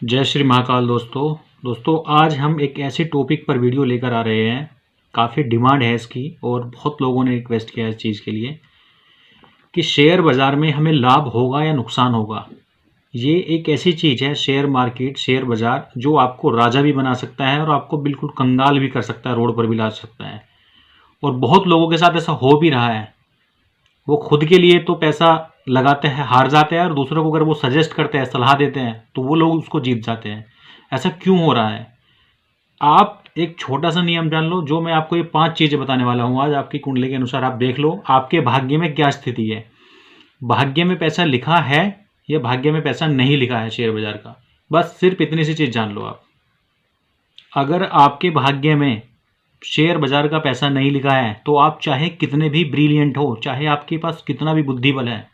जय श्री महाकाल दोस्तों आज हम एक ऐसे टॉपिक पर वीडियो लेकर आ रहे हैं। काफ़ी डिमांड है इसकी और बहुत लोगों ने रिक्वेस्ट किया है इस चीज़ के लिए कि शेयर बाज़ार में हमें लाभ होगा या नुकसान होगा। ये एक ऐसी चीज़ है शेयर मार्केट, शेयर बाज़ार, जो आपको राजा भी बना सकता है और आपको बिल्कुल कंगाल भी कर सकता है, रोड पर भी ला सकता है। और बहुत लोगों के साथ ऐसा हो भी रहा है। वो खुद के लिए तो पैसा लगाते हैं, हार जाते हैं, और दूसरों को अगर वो सजेस्ट करते हैं, सलाह देते हैं, तो वो लोग उसको जीत जाते हैं। ऐसा क्यों हो रहा है? आप एक छोटा सा नियम जान लो। जो मैं आपको ये 5 चीज़ें बताने वाला हूँ आज, आपकी कुंडली के अनुसार आप देख लो आपके भाग्य में क्या स्थिति है। भाग्य में पैसा लिखा है या भाग्य में पैसा नहीं लिखा है शेयर बाजार का, बस सिर्फ इतनी सी चीज़ जान लो आप। अगर आपके भाग्य में शेयर बाजार का पैसा नहीं लिखा है तो आप चाहे कितने भी ब्रिलियंट हो, चाहे आपके पास कितना भी बुद्धि बल है,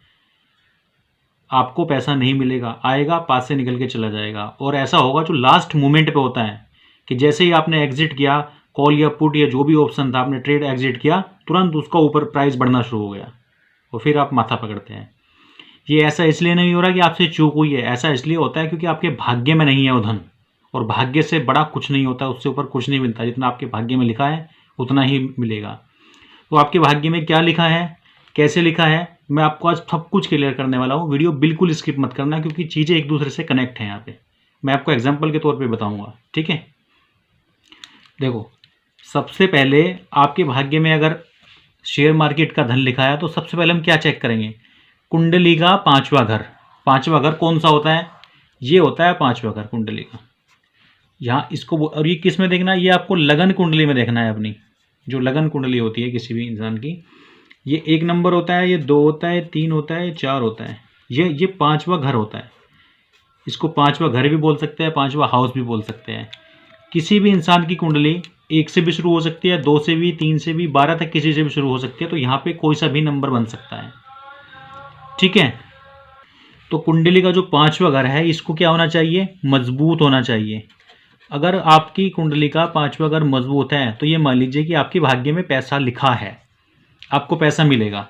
आपको पैसा नहीं मिलेगा। आएगा, पास से निकल के चला जाएगा। और ऐसा होगा जो लास्ट मोमेंट पे होता है कि जैसे ही आपने एग्जिट किया, कॉल या पुट या जो भी ऑप्शन था, आपने ट्रेड एग्जिट किया, तुरंत उसका ऊपर प्राइस बढ़ना शुरू हो गया और फिर आप माथा पकड़ते हैं। ये ऐसा इसलिए नहीं हो रहा कि आपसे चूक हुई है, ऐसा इसलिए होता है क्योंकि आपके भाग्य में नहीं है वो धन। और भाग्य से बड़ा कुछ नहीं होता, उससे ऊपर कुछ नहीं मिलता। जितना आपके भाग्य में लिखा है उतना ही मिलेगा। तो आपके भाग्य में क्या लिखा है, कैसे लिखा है, मैं आपको आज सब कुछ क्लियर करने वाला हूँ। वीडियो बिल्कुल स्किप मत करना क्योंकि चीज़ें एक दूसरे से कनेक्ट हैं। यहाँ पे मैं आपको एग्जांपल के तौर पे बताऊंगा, ठीक है। देखो, सबसे पहले आपके भाग्य में अगर शेयर मार्केट का धन लिखा है तो सबसे पहले हम क्या चेक करेंगे? कुंडली का 5वां घर। 5वां घर कौन सा होता है? ये होता है 5वां घर कुंडली का। यहाँ इसको और ये किस में देखना है? ये आपको लगन कुंडली में देखना है। अपनी जो लगन कुंडली होती है किसी भी इंसान की, ये 1 नंबर होता है, ये 2 होता है, 3 होता है, 4 होता है, ये 5वां घर होता है। इसको 5वां घर भी बोल सकते हैं, 5वां हाउस भी बोल सकते हैं। किसी भी इंसान की कुंडली 1 से भी शुरू हो सकती है, 2 से भी, 3 से भी, 12 तक किसी से भी शुरू हो सकती है। तो यहाँ पे कोई सा भी नंबर बन सकता है, ठीक है। तो कुंडली का जो 5वां घर है, इसको क्या होना चाहिए? मजबूत होना चाहिए। अगर आपकी कुंडली का 5वां घर मजबूत है तो ये मान लीजिए कि आपके भाग्य में पैसा लिखा है, आपको पैसा मिलेगा।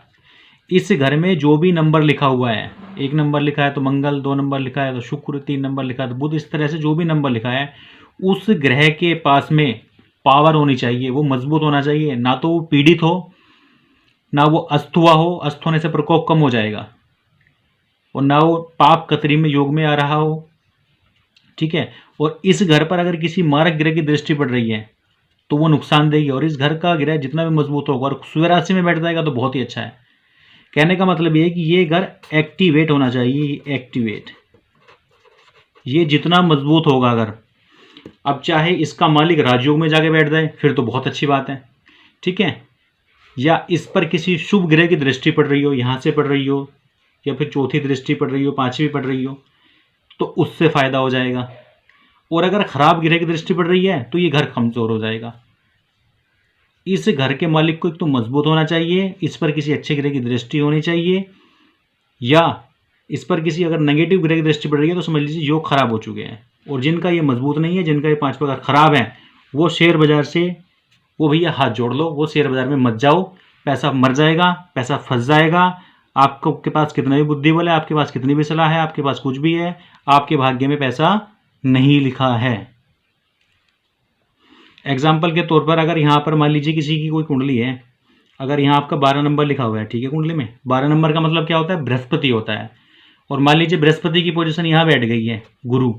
इस घर में जो भी नंबर लिखा हुआ है, 1 नंबर लिखा है तो मंगल, 2 नंबर लिखा है तो शुक्र, 3 नंबर लिखा है तो बुध, इस तरह से जो भी नंबर लिखा है, उस ग्रह के पास में पावर होनी चाहिए। वो मजबूत होना चाहिए, ना तो वो पीड़ित हो, ना वो अस्त हुआ हो। अस्त होने से प्रकोप कम हो जाएगा। और ना वो पाप कतरी में योग में आ रहा हो, ठीक है। और इस घर पर अगर किसी मारक ग्रह की दृष्टि पड़ रही है तो वो नुकसान देगी। और इस घर का ग्रह जितना भी मजबूत होगा और सूर्य राशि में बैठ जाएगा तो बहुत ही अच्छा है। कहने का मतलब ये है कि ये घर एक्टिवेट होना चाहिए, एक्टिवेट। ये जितना मजबूत होगा अगर, अब चाहे इसका मालिक राजयोग में जाके बैठ जाए फिर तो बहुत अच्छी बात है, ठीक है। या इस पर किसी शुभ ग्रह की दृष्टि पड़ रही हो, यहाँ से पड़ रही हो, या फिर चौथी दृष्टि पड़ रही हो, 5वीं पड़ रही हो, तो उससे फायदा हो जाएगा। और अगर खराब ग्रह की दृष्टि पड़ रही है तो ये घर कमजोर हो जाएगा। इस घर के मालिक को एक तो मजबूत होना चाहिए, इस पर किसी अच्छे ग्रह की दृष्टि होनी चाहिए, या इस पर किसी अगर नेगेटिव ग्रह की दृष्टि पड़ रही है तो समझ लीजिए योग खराब हो चुके हैं। और जिनका ये मजबूत नहीं है, जिनका ये 5वां घर खराब है, वो शेयर बाजार से, वो भैया हाथ जोड़ लो, वो शेयर बाजार में मत जाओ। पैसा मर जाएगा, पैसा फंस जाएगा। आपको के पास कितना भी बुद्धि बल है, आपके पास कितनी भी सलाह है, आपके पास कुछ भी है, आपके भाग्य में पैसा नहीं लिखा है। एग्जाम्पल के तौर पर अगर यहाँ पर मान लीजिए किसी की कोई कुंडली है, अगर यहाँ आपका 12 नंबर लिखा हुआ है, ठीक है, कुंडली में 12 नंबर का मतलब क्या होता है? बृहस्पति होता है। और मान लीजिए बृहस्पति की पोजीशन यहाँ बैठ गई है, गुरु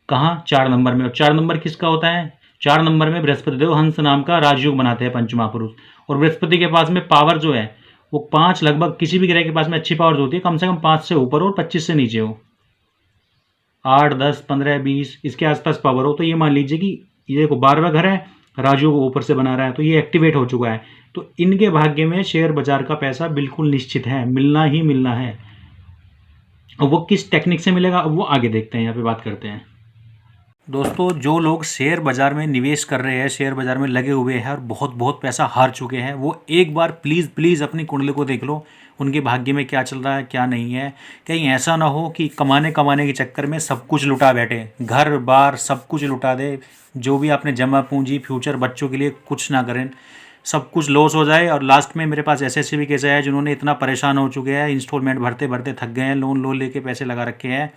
कहाँ? 4 नंबर में। और 4 नंबर किसका होता है? 4 नंबर में बृहस्पति देव हंस नाम का राजयोग बनाते हैं पंचमहापुरुष। और बृहस्पति के पास में पावर जो है वो 5 लगभग, किसी भी ग्रह के पास में अच्छी पावर जो होती है कम से कम 5 से ऊपर और 25 से नीचे हो, 8, 10, 15, 20 इसके आसपास पावर हो। तो ये मान लीजिए कि ये देखो 12वां घर है, राजू को ऊपर से बना रहा है, तो ये एक्टिवेट हो चुका है। तो इनके भाग्य में शेयर बाजार का पैसा बिल्कुल निश्चित है, मिलना ही मिलना है। और वो किस टेक्निक से मिलेगा वो आगे देखते हैं, यहाँ पे बात करते हैं। दोस्तों, जो लोग शेयर बाजार में निवेश कर रहे हैं, शेयर बाजार में लगे हुए हैं और बहुत बहुत पैसा हार चुके हैं, वो एक बार प्लीज़ प्लीज़ अपनी कुंडली को देख लो, उनके भाग्य में क्या चल रहा है क्या नहीं है। कहीं ऐसा ना हो कि कमाने कमाने के चक्कर में सब कुछ लुटा बैठे, घर बार सब कुछ लुटा दे, जो भी आपने जमा पूंजी फ्यूचर बच्चों के लिए कुछ ना करें, सब कुछ लॉस हो जाए। और लास्ट में मेरे पास ऐसे भी केस आए हैं जिन्होंने इतना परेशान हो चुके हैं, इंस्टॉलमेंट भरते भरते थक गए हैं, लोन लेके पैसे लगा रखे हैं,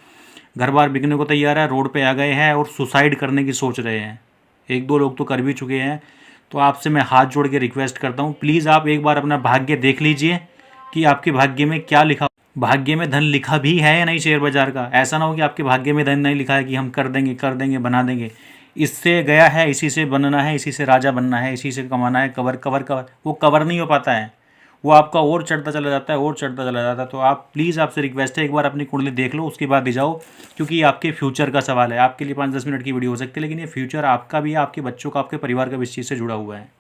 घर बार बिकने को तैयार है, रोड पे आ गए हैं और सुसाइड करने की सोच रहे हैं। 1-2 लोग तो कर भी चुके हैं। तो आपसे मैं हाथ जोड़ के रिक्वेस्ट करता हूँ, प्लीज़ आप एक बार अपना भाग्य देख लीजिए कि आपके भाग्य में क्या लिखा। भाग्य में धन लिखा भी है या नहीं शेयर बाजार का। ऐसा ना हो कि आपके भाग्य में धन नहीं लिखा है कि हम कर देंगे बना देंगे, इससे गया है, इसी से बनना है, इसी से राजा बनना है, इसी से कमाना है, कवर कवर कवर, वो कवर नहीं हो पाता है, वो आपका और चढ़ता चला जाता है, और चढ़ता चला जाता है। तो आप प्लीज़, आपसे रिक्वेस्ट है, एक बार अपनी कुंडली देख लो, उसके बाद ही जाओ, क्योंकि ये आपके फ्यूचर का सवाल है। आपके लिए 5-10 मिनट की वीडियो हो सकती है, लेकिन ये फ्यूचर आपका भी है, आपके बच्चों का, आपके परिवार का भी इस चीज़ से जुड़ा हुआ है।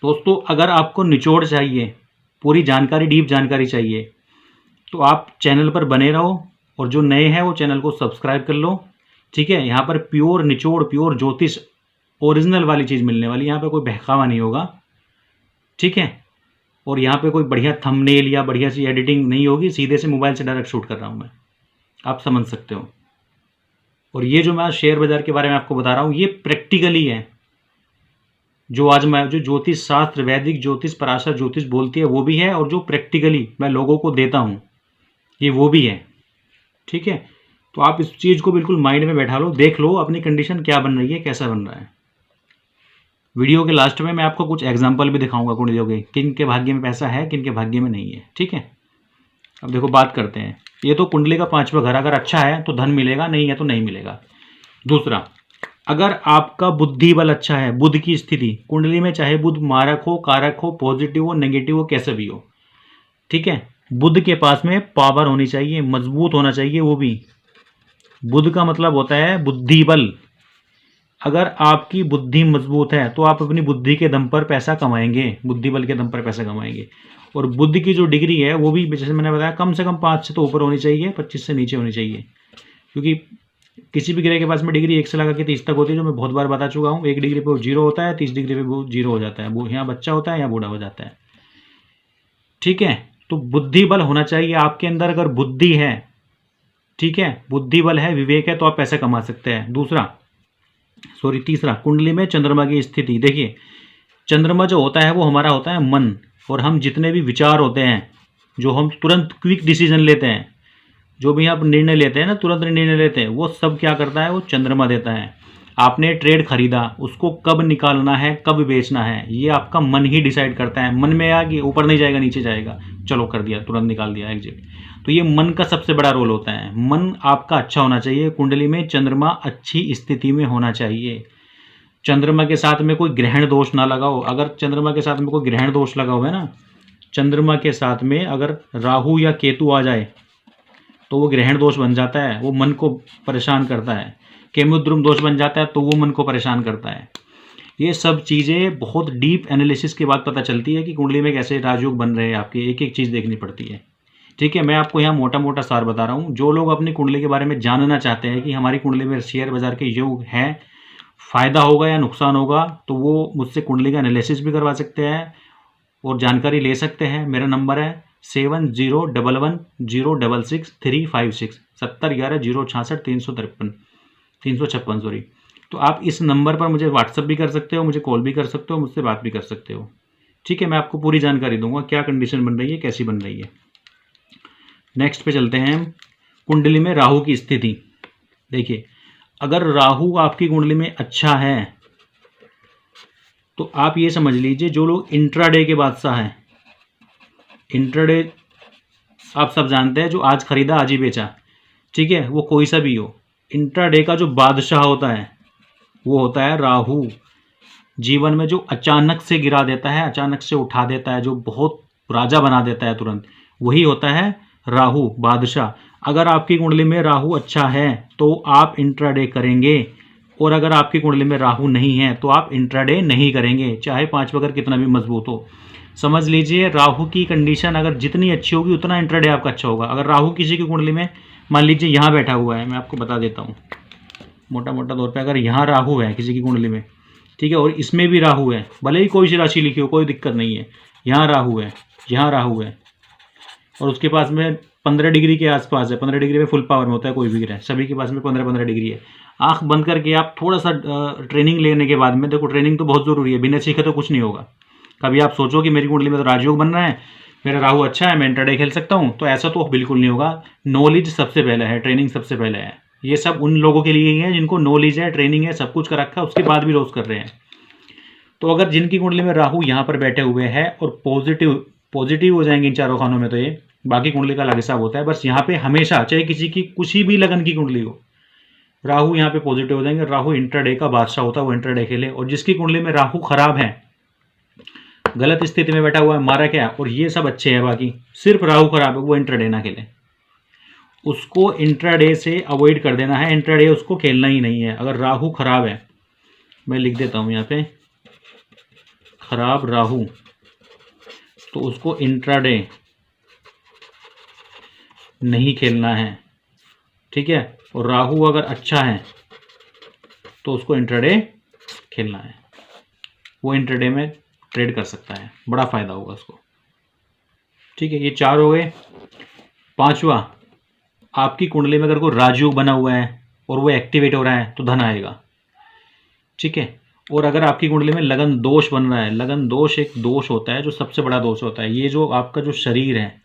दोस्तों, अगर आपको निचोड़ चाहिए, पूरी जानकारी, डीप जानकारी चाहिए, तो आप चैनल पर बने रहो, और जो नए हैं वो चैनल को सब्सक्राइब कर लो। ठीक है, यहाँ पर प्योर निचोड़, प्योर ज्योतिष, ओरिजिनल वाली चीज़ मिलने वाली, यहाँ पे कोई बहकावा नहीं होगा। ठीक है, और यहाँ पे कोई बढ़िया थंबनेल या बढ़िया सी एडिटिंग नहीं होगी, सीधे से मोबाइल से डायरेक्ट शूट कर रहा हूँ मैं, आप समझ सकते हो। और ये जो मैं शेयर बाजार के बारे में आपको बता रहा हूँ, ये प्रैक्टिकली है। जो आज मैं, जो ज्योतिष शास्त्र, वैदिक ज्योतिष, पराशर ज्योतिष बोलती है वो भी है, और जो प्रैक्टिकली मैं लोगों को देता हूँ ये वो भी है। ठीक है, तो आप इस चीज़ को बिल्कुल माइंड में बैठा लो, देख लो अपनी कंडीशन क्या बन रही है, कैसा बन रहा है। वीडियो के लास्ट में मैं आपको कुछ एग्जांपल भी दिखाऊंगा कुंडलियों के, किन के भाग्य में पैसा है, किन के भाग्य में नहीं है। ठीक है, अब देखो बात करते हैं। ये तो कुंडली का 5वां घर, अगर अच्छा है तो धन मिलेगा, नहीं है तो नहीं मिलेगा। दूसरा, अगर आपका बुद्धि बल अच्छा है, बुध की स्थिति कुंडली में, चाहे बुध मारक हो, कारक हो, पॉजिटिव हो, नेगेटिव हो, कैसे भी हो, ठीक है, बुध के पास में पावर होनी चाहिए, मजबूत होना चाहिए वो भी। बुध का मतलब होता है बुद्धि बल। अगर आपकी बुद्धि मजबूत है तो आप अपनी बुद्धि के दम पर पैसा कमाएंगे, बुद्धि बल के दम पर पैसा कमाएंगे। और बुद्धि की जो डिग्री है वो भी, जैसे मैंने बताया, कम से कम 5 से तो ऊपर होनी चाहिए, 25 से नीचे होनी चाहिए। क्योंकि किसी भी ग्रह के पास में डिग्री 1 से लगा के 30 तक होती है, जो मैं बहुत बार बता चुका हूँ। 1 डिग्री पे वो 0 होता है, 30 डिग्री पे वो 0 हो जाता है, वो यहाँ बच्चा होता है या बूढ़ा हो जाता है। ठीक है, तो बुद्धि बल होना चाहिए आपके अंदर। अगर बुद्धि है, ठीक है, बुद्धि बल है, विवेक है, तो आप पैसा कमा सकते हैं। तीसरा, कुंडली में चंद्रमा की स्थिति। देखिए, चंद्रमा जो होता है वो हमारा होता है मन, और हम जितने भी विचार होते हैं, जो हम तुरंत क्विक डिसीजन लेते हैं, जो भी आप निर्णय लेते हैं ना, तुरंत निर्णय लेते हैं, वो सब क्या करता है, वो चंद्रमा देता है। आपने ट्रेड खरीदा, उसको कब निकालना है, कब बेचना है, ये आपका मन ही डिसाइड करता है। मन में आ कि ऊपर नहीं जाएगा, नीचे जाएगा, चलो कर दिया, तुरंत निकाल दिया एग्जिट। तो ये मन का सबसे बड़ा रोल होता है। मन आपका अच्छा होना चाहिए। कुंडली में चंद्रमा अच्छी स्थिति में होना चाहिए। चंद्रमा के साथ में कोई ग्रहण दोष ना लगाओ। अगर चंद्रमा के साथ में कोई ग्रहण दोष लगा हुआ है ना, चंद्रमा के साथ में अगर राहु या केतु आ जाए तो वो ग्रहण दोष बन जाता है, वो मन को परेशान करता है। केमुद्रुम दोष बन जाता है तो वो मन को परेशान करता है। ये सब चीज़ें बहुत डीप एनालिसिस के बाद पता चलती है कि कुंडली में कैसे राजयोग बन रहे हैं आपके, एक एक चीज़ देखनी पड़ती है। ठीक है, मैं आपको यहाँ मोटा मोटा सार बता रहा हूँ। जो लोग अपनी कुंडली के बारे में जानना चाहते हैं कि हमारी कुंडली में शेयर बाजार के योग है, फ़ायदा होगा या नुकसान होगा, तो वो मुझसे कुंडली का एनालिसिस भी करवा सकते हैं और जानकारी ले सकते हैं। मेरा नंबर है 7011066356, 7011066356 सॉरी। तो आप इस नंबर पर मुझे व्हाट्सअप भी कर सकते हो, मुझे कॉल भी कर सकते हो, मुझसे बात भी कर सकते हो। ठीक है, मैं आपको पूरी जानकारी दूंगा क्या कंडीशन बन रही है, कैसी बन रही है। नेक्स्ट पे चलते हैं। कुंडली में राहु की स्थिति। देखिए, अगर राहु आपकी कुंडली में अच्छा है तो आप ये समझ लीजिए, जो लोग इंट्राडे के बादशाह हैं, इंट्राडे आप सब जानते हैं, जो आज खरीदा आज ही बेचा, ठीक है, वो कोई सा भी हो, इंट्राडे का जो बादशाह होता है वो होता है राहु। जीवन में जो अचानक से गिरा देता है, अचानक से उठा देता है, जो बहुत राजा बना देता है तुरंत, वही होता है राहु, बादशाह। अगर आपकी कुंडली में राहु अच्छा है तो आप इंट्राडे करेंगे, और अगर आपकी कुंडली में राहु नहीं है तो आप इंट्राडे नहीं करेंगे, चाहे 5 वगर कितना भी मजबूत हो। समझ लीजिए, राहु की कंडीशन अगर जितनी अच्छी होगी उतना इंट्राडे आपका अच्छा होगा। अगर राहु किसी की कुंडली में, मान लीजिए यहाँ बैठा हुआ है, मैं आपको बता देता हूँ मोटा मोटा तौर पे, अगर यहाँ राहु है किसी की कुंडली में, ठीक है, और इसमें भी राहु है, भले ही कोई सी राशि लिखी हो, कोई दिक्कत नहीं है, यहाँ राहु है, यहाँ राहु है, और उसके पास में 15 डिग्री के आसपास है, 15 डिग्री में फुल पावर में होता है कोई भी ग्रह, सभी के पास में 15-15 डिग्री है। आंख बंद करके आप थोड़ा सा ट्रेनिंग लेने के बाद में, देखो ट्रेनिंग तो बहुत ज़रूरी है, बिना सीखे तो कुछ नहीं होगा। कभी आप सोचो कि मेरी कुंडली में तो राजयोग बन रहा है, मेरा राहु अच्छा है, मैं इंट्राडे खेल सकता हूँ, तो ऐसा तो बिल्कुल नहीं होगा। नॉलेज सबसे पहले है, ट्रेनिंग सबसे पहले है। ये सब उन लोगों के लिए ही है जिनको नॉलेज है, ट्रेनिंग है, सब कुछ कर रखा है, उसके बाद भी रोज कर रहे हैं। तो अगर जिनकी कुंडली में राहु यहाँ पर बैठे हुए हैं और पॉजिटिव हो जाएंगे इन चारों खानों में, तो ये बाकी कुंडली का अलग हिसाब होता है। बस यहाँ पे हमेशा, चाहे किसी की कुछ भी लगन की कुंडली हो, राहु यहाँ पे पॉजिटिव हो जाएंगे। राहु इंट्राडे का बादशाह होता है, वो इंट्राडे खेले। और जिसकी कुंडली में राहु खराब है, गलत स्थिति में बैठा हुआ है, मारा क्या, और ये सब अच्छे हैं, बाकी सिर्फ राहु खराब है, वो इंट्राडे ना खेले। उसको इंट्राडे से अवॉइड कर देना है, इंट्राडे उसको खेलना ही नहीं है। अगर राहु खराब है, मैं लिख देता हूं यहाँ पे, खराब राहु, तो उसको इंट्राडे नहीं खेलना है, ठीक है। और राहु अगर अच्छा है तो उसको इंट्राडे खेलना है, वो इंट्राडे में ट्रेड कर सकता है, बड़ा फायदा होगा उसको, ठीक है। ये 4 हो गए। 5वां, आपकी कुंडली में अगर कोई राजयोग बना हुआ है और वो एक्टिवेट हो रहा है तो धन आएगा, ठीक है। और अगर आपकी कुंडली में लगन दोष बन रहा है, लगन दोष एक दोष होता है जो सबसे बड़ा दोष होता है। ये जो आपका जो शरीर है,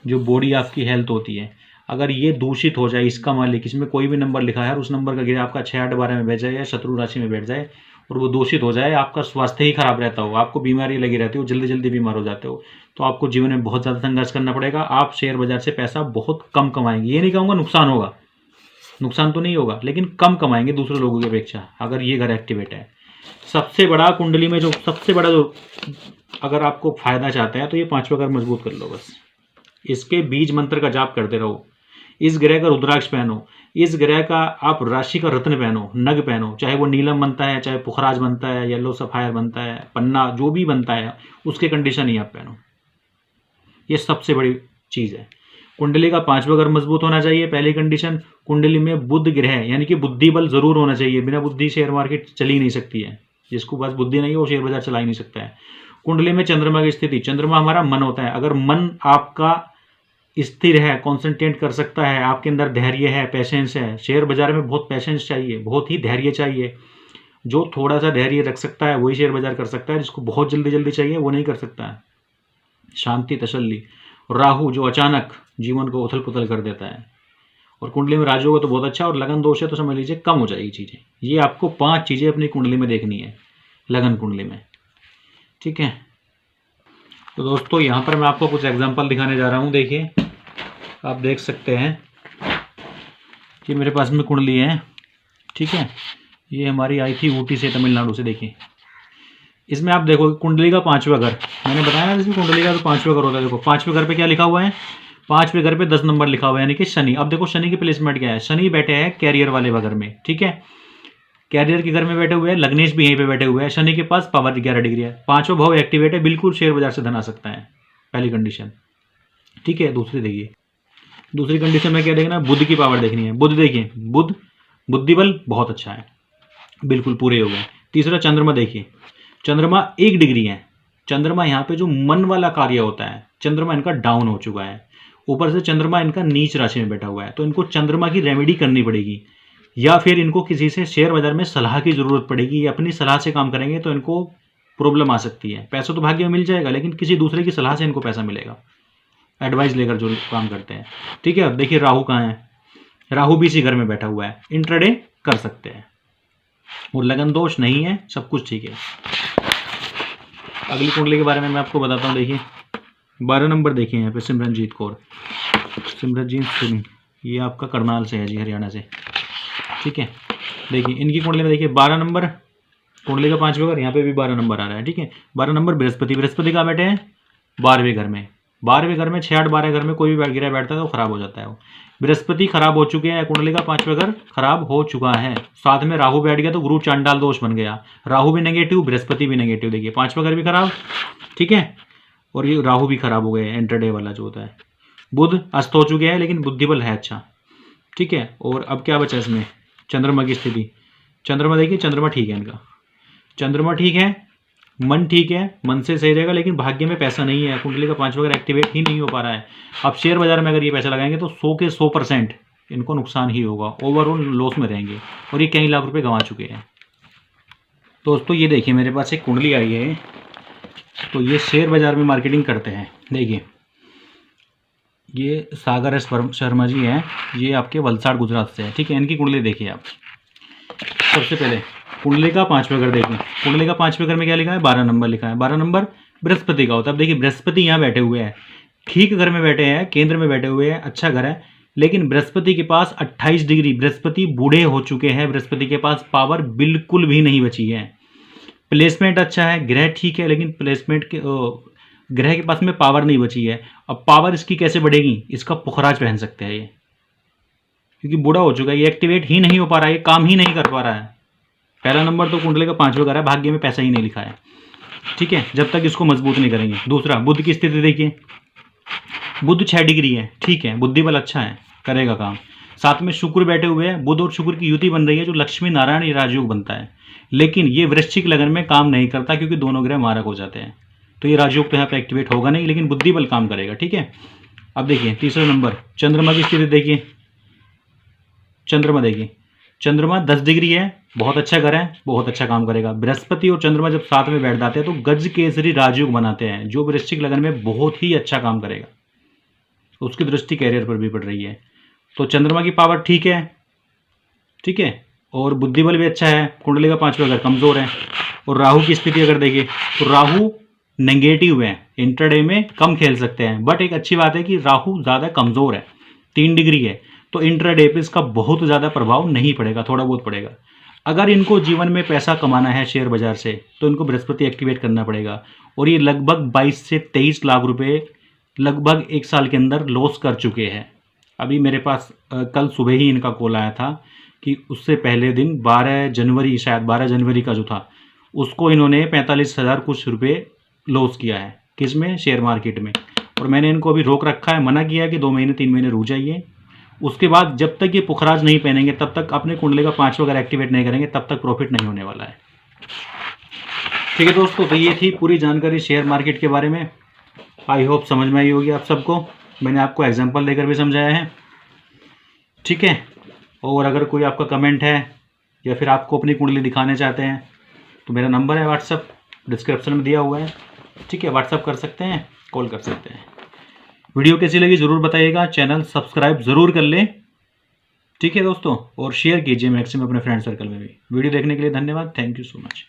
जो बॉडी आपकी हेल्थ होती है, अगर ये दूषित हो जाए, इसका मालिक, इसमें कोई भी नंबर लिखा है और उस नंबर का गिरा आपका 6, 8, 12 में बैठ जाए या शत्रु राशि में बैठ जाए और वो दूषित हो जाए, आपका स्वास्थ्य ही खराब रहता हो, आपको बीमारी लगी रहती हो, जल्दी जल्दी बीमार हो जाते हो, तो आपको जीवन में बहुत ज़्यादा संघर्ष करना पड़ेगा। आप शेयर बाजार से पैसा बहुत कम कमाएंगे। ये नहीं कहूँगा नुकसान होगा, नुकसान तो नहीं होगा, लेकिन कम कमाएंगे दूसरे लोगों की अपेक्षा, अगर ये घर एक्टिवेट है। सबसे बड़ा कुंडली में जो सबसे बड़ा जो, अगर आपको फायदा चाहते हैं तो ये 5वां घर मजबूत कर लो बस। इसके बीज मंत्र का जाप करते रहो। इस ग्रह का रुद्राक्ष पहनो, इस ग्रह का आप राशि का रत्न पहनो, नग पहनो, चाहे वो नीलम बनता है, चाहे पुखराज बनता है, येलो सफायर बनता है, पन्ना, जो भी बनता है, उसके कंडीशन ही आप पहनो। ये सबसे बड़ी चीज़ है। कुंडली का 5वां घर मजबूत होना चाहिए, पहली कंडीशन। कुंडली में बुध ग्रह यानी कि बुद्धि बल जरूर होना चाहिए, बिना बुद्धि शेयर मार्केट चल ही नहीं सकती है। जिसको पास बुद्धि नहीं है वो शेयर बाजार चला ही नहीं सकता है। कुंडली में चंद्रमा की स्थिति, चंद्रमा हमारा मन होता है, अगर मन आपका स्थिर है, कॉन्सेंट्रेट कर सकता है, आपके अंदर धैर्य है, पेशेंस है। शेयर बाजार में बहुत पेशेंस चाहिए, बहुत ही धैर्य चाहिए। जो थोड़ा सा धैर्य रख सकता है वही शेयर बाजार कर सकता है, जिसको बहुत जल्दी जल्दी चाहिए वो नहीं कर सकता है। शांति, तसल्ली। राहु जो अचानक जीवन को उथल पुथल कर देता है। और कुंडली में राजयोग हो तो बहुत अच्छा, और लगन दोष है तो समझ लीजिए कम हो जाएगी चीज़ें। ये आपको 5 चीज़ें अपनी कुंडली में देखनी है, लगन कुंडली में, ठीक है। तो दोस्तों यहाँ पर मैं आपको कुछ एग्जांपल दिखाने जा रहा हूँ। देखिए, आप देख सकते हैं कि मेरे पास में कुंडली है, ठीक है। ये हमारी आई थी ऊटी से, तमिलनाडु से। देखिए इसमें आप देखो कुंडली का 5वां घर, मैंने बताया ना इसमें कुंडली का तो 5वां घर होता है। देखो 5वें घर पे क्या लिखा हुआ है, 5वें घर पे 10 नंबर लिखा हुआ है, यानी कि शनि। अब देखो शनि की प्लेसमेंट क्या है, शनि बैठे हैं कैरियर वाले घर में, ठीक है। कैरियर के घर में बैठे हुए हैं, लग्नेश भी यहीं पे बैठे हुए हैं। शनि के पास पावर 11 डिग्री है, 5वां भाव एक्टिवेट है, बिल्कुल शेयर बाजार से धन आ सकता है, पहली कंडीशन, ठीक है। दूसरी देखिए, दूसरी कंडीशन में क्या देखना, बुध की पावर देखनी है। बुध देखिए, बुध बुद्धि बल बहुत अच्छा है, बिल्कुल पूरे हो गए। तीसरा चंद्रमा देखिए, चंद्रमा 1 डिग्री है। चंद्रमा यहाँ पे जो मन वाला कार्य होता है, चंद्रमा इनका डाउन हो चुका है। ऊपर से चंद्रमा इनका नीच राशि में बैठा हुआ है, तो इनको चंद्रमा की रेमेडी करनी पड़ेगी, या फिर इनको किसी से शेयर बाजार में सलाह की जरूरत पड़ेगी। या अपनी सलाह से काम करेंगे तो इनको प्रॉब्लम आ सकती है। पैसा तो भाग्य में मिल जाएगा, लेकिन किसी दूसरे की सलाह से इनको पैसा मिलेगा, एडवाइस लेकर जो काम करते हैं, ठीक है। अब देखिए राहु कहाँ है, राहु भी इसी घर में बैठा हुआ है, इंट्राडे कर सकते हैं, और लगन दोष नहीं है, सब कुछ ठीक है। अगली कुंडली के बारे में मैं आपको बताता हूँ। देखिए 12 नंबर देखिए यहाँ पे, सिमरनजीत कौर, सिमरनजीत सिंह, ये आपका करनाल से है जी, हरियाणा से, ठीक है। देखिए इनकी कुंडली में देखिए 12 नंबर, कुंडली का 5वां घर, यहाँ पे भी 12 नंबर आ रहा है, ठीक है। 12 नंबर बृहस्पति, बृहस्पति कहाँ बैठे हैं, 12वें घर में। 12वें घर में 6, 8, 12 घर में कोई भी गिरा बैठता है तो खराब हो जाता है वो। बृहस्पति खराब हो चुके हैं, कुंडली का 5वां घर खराब हो चुका है। साथ में राहु बैठ गया तो गुरु चांडाल दोष बन गया, राहु भी नेगेटिव, बृहस्पति भी नेगेटिव। देखिए 5वां घर भी खराब, ठीक है, और ये राहु भी खराब हो गए, इंटरडे वाला जो होता है। बुध अस्त हो चुके हैं, लेकिन बुद्धि बल है अच्छा, ठीक है। और अब क्या बचा इसमें, चंद्रमा की स्थिति। चंद्रमा देखिए, चंद्रमा ठीक है इनका, चंद्रमा ठीक है, मन ठीक है, मन से सही रहेगा, लेकिन भाग्य में पैसा नहीं है। कुंडली का 5वां घर एक्टिवेट ही नहीं हो पा रहा है। अब शेयर बाजार में अगर ये पैसा लगाएंगे तो 100 के 100% इनको नुकसान ही होगा, ओवरऑल लॉस में रहेंगे, और ये कई लाख रुपए गंवा चुके हैं। दोस्तों ये देखिए मेरे पास एक कुंडली आई है, तो ये शेयर बाज़ार में मार्केटिंग करते हैं। देखिए ये सागर एस शर्मा जी हैं, ये आपके वलसाड़ गुजरात से है, ठीक है। इनकी कुंडली देखिए आप। सबसे पहले कुंडली का 5वें घर देखें। कुंडली का 5वें घर में क्या लिखा है? 12 नंबर लिखा है। 12 नंबर बृहस्पति का होता है। अब देखिए बृहस्पति यहाँ बैठे हुए हैं, ठीक घर में बैठे हैं, केंद्र में बैठे हुए हैं, अच्छा घर है। लेकिन बृहस्पति के पास 28 डिग्री, बृहस्पति बूढ़े हो चुके हैं, बृहस्पति के पास पावर बिल्कुल भी नहीं बची है। प्लेसमेंट अच्छा है, ग्रह ठीक है, लेकिन प्लेसमेंट के ग्रह के पास में पावर नहीं बची है। अब पावर इसकी कैसे बढ़ेगी? इसका पुखराज पहन सकते हैं ये, क्योंकि बूढ़ा हो चुका है, ये एक्टिवेट ही नहीं हो पा रहा है, ये काम ही नहीं कर पा रहा है। पहला नंबर तो कुंडली का 5वें घर है, भाग्य में पैसा ही नहीं लिखा है, ठीक है, जब तक इसको मजबूत नहीं करेंगे। दूसरा, बुध की स्थिति देखिए, बुध 6 डिग्री है, ठीक है, बुद्धि बल अच्छा है, करेगा काम। साथ में शुक्र बैठे हुए हैं, बुध और शुक्र की युति बन रही है, जो लक्ष्मी नारायण राजयोग बनता है। लेकिन ये वृश्चिक लगन में काम नहीं करता, क्योंकि दोनों ग्रह मारक हो जाते हैं, तो ये राजयोग तो यहाँ पे एक्टिवेट होगा नहीं, लेकिन बुद्धि बल काम करेगा, ठीक है। अब देखिए तीसरा नंबर, चंद्रमा की स्थिति देखिए। चंद्रमा देखिए, चंद्रमा 10 डिग्री है, बहुत अच्छा घर है, बहुत अच्छा काम करेगा। बृहस्पति और चंद्रमा जब साथ में बैठ जाते हैं तो गज केसरी राजयोग बनाते हैं, जो वृश्चिक लगन में बहुत ही अच्छा काम करेगा। उसकी दृष्टि कैरियर पर भी पड़ रही है, तो चंद्रमा की पावर ठीक है, ठीक है, और बुद्धि बल भी अच्छा है। कुंडली का 5वां घर कमजोर है। और राहु की स्थिति अगर देखें तो राहु नेगेटिव है, इंटरडे में कम खेल सकते हैं, बट एक अच्छी बात है कि राहु ज़्यादा कमज़ोर है, 3 डिग्री है, तो इंटरडे पे इसका बहुत ज़्यादा प्रभाव नहीं पड़ेगा, थोड़ा बहुत पड़ेगा। अगर इनको जीवन में पैसा कमाना है शेयर बाजार से, तो इनको बृहस्पति एक्टिवेट करना पड़ेगा। और ये लगभग 22 से 23 लाख रुपए लगभग 1 साल के अंदर लॉस कर चुके हैं। अभी मेरे पास कल सुबह ही इनका कॉल आया था कि उससे पहले दिन 12 जनवरी, शायद 12 जनवरी का जो था, उसको इन्होंने 45,000 कुछ रुपये लॉस किया है। किस में? शेयर मार्केट में। और मैंने इनको अभी रोक रखा है, मना किया कि 2 महीने 3 महीने रुक जाइए। उसके बाद जब तक ये पुखराज नहीं पहनेंगे, तब तक अपने कुंडली का 5वां घर एक्टिवेट नहीं करेंगे, तब तक प्रॉफिट नहीं होने वाला है, ठीक है दोस्तों। तो ये थी पूरी जानकारी शेयर मार्केट के बारे में। आई होप समझ में आई होगी आप सबको। मैंने आपको एग्जाम्पल देकर भी समझाया है, ठीक है। और अगर कोई आपका कमेंट है या फिर आपको अपनी कुंडली दिखाने चाहते हैं, तो मेरा नंबर है व्हाट्सअप डिस्क्रिप्शन में दिया हुआ है, ठीक है, व्हाट्सअप कर सकते हैं, कॉल कर सकते हैं। वीडियो कैसी लगी ज़रूर बताइएगा, चैनल सब्सक्राइब ज़रूर कर लें, ठीक है दोस्तों, और शेयर कीजिए मैक्सिमम अपने फ्रेंड सर्कल में भी। वीडियो देखने के लिए धन्यवाद, थैंक यू सो मच।